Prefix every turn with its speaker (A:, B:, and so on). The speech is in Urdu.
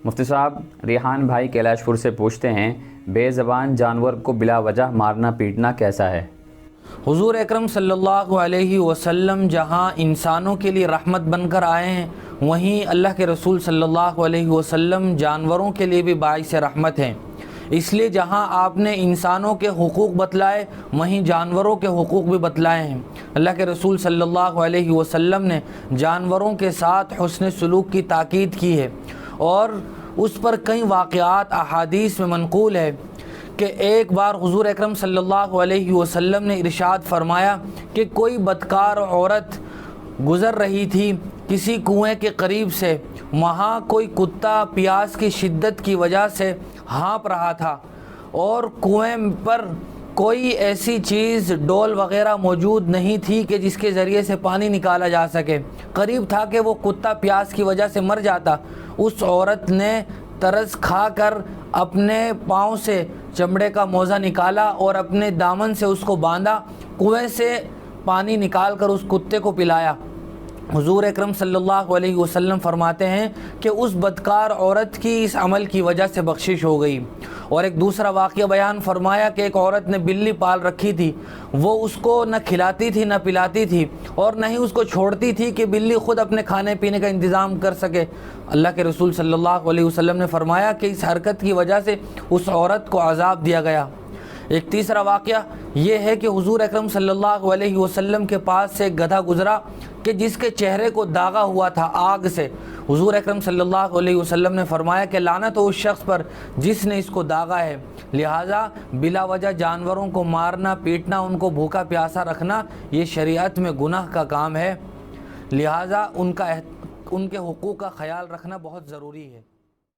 A: مفتی صاحب، ریحان بھائی کیلاش پور سے پوچھتے ہیں، بے زبان جانور کو بلا وجہ مارنا پیٹنا کیسا ہے؟
B: حضور اکرم صلی اللہ علیہ وسلم جہاں انسانوں کے لیے رحمت بن کر آئے ہیں، وہیں اللہ کے رسول صلی اللہ علیہ وسلم جانوروں کے لیے بھی باعث رحمت ہیں۔ اس لیے جہاں آپ نے انسانوں کے حقوق بتلائے، وہیں جانوروں کے حقوق بھی بتلائے ہیں۔ اللہ کے رسول صلی اللہ علیہ وسلم نے جانوروں کے ساتھ حسن سلوک کی تاکید کی ہے، اور اس پر کئی واقعات احادیث میں منقول ہے کہ ایک بار حضور اکرم صلی اللہ علیہ وسلم نے ارشاد فرمایا کہ کوئی بدکار عورت گزر رہی تھی کسی کنویں کے قریب سے، وہاں کوئی کتا پیاس کی شدت کی وجہ سے ہانپ رہا تھا، اور کنویں پر کوئی ایسی چیز ڈول وغیرہ موجود نہیں تھی کہ جس کے ذریعے سے پانی نکالا جا سکے۔ قریب تھا کہ وہ کتا پیاس کی وجہ سے مر جاتا۔ اس عورت نے ترس کھا کر اپنے پاؤں سے چمڑے کا موزہ نکالا اور اپنے دامن سے اس کو باندھا، کنویں سے پانی نکال کر اس کتے کو پلایا۔ حضور اکرم صلی اللہ علیہ وسلم فرماتے ہیں کہ اس بدکار عورت کی اس عمل کی وجہ سے بخشش ہو گئی۔ اور ایک دوسرا واقعہ بیان فرمایا کہ ایک عورت نے بلی پال رکھی تھی، وہ اس کو نہ کھلاتی تھی نہ پلاتی تھی، اور نہ ہی اس کو چھوڑتی تھی کہ بلی خود اپنے کھانے پینے کا انتظام کر سکے۔ اللہ کے رسول صلی اللہ علیہ وسلم نے فرمایا کہ اس حرکت کی وجہ سے اس عورت کو عذاب دیا گیا۔ ایک تیسرا واقعہ یہ ہے کہ حضور اکرم صلی اللہ علیہ وسلم کے پاس سے ایک گدھا گزرا کہ جس کے چہرے کو داغا ہوا تھا آگ سے۔ حضور اکرم صلی اللہ علیہ وسلم نے فرمایا کہ لعنت ہو اس شخص پر جس نے اس کو داغا ہے۔ لہٰذا بلا وجہ جانوروں کو مارنا پیٹنا، ان کو بھوکا پیاسا رکھنا، یہ شریعت میں گناہ کا کام ہے، لہٰذا ان کے حقوق کا خیال رکھنا بہت ضروری ہے۔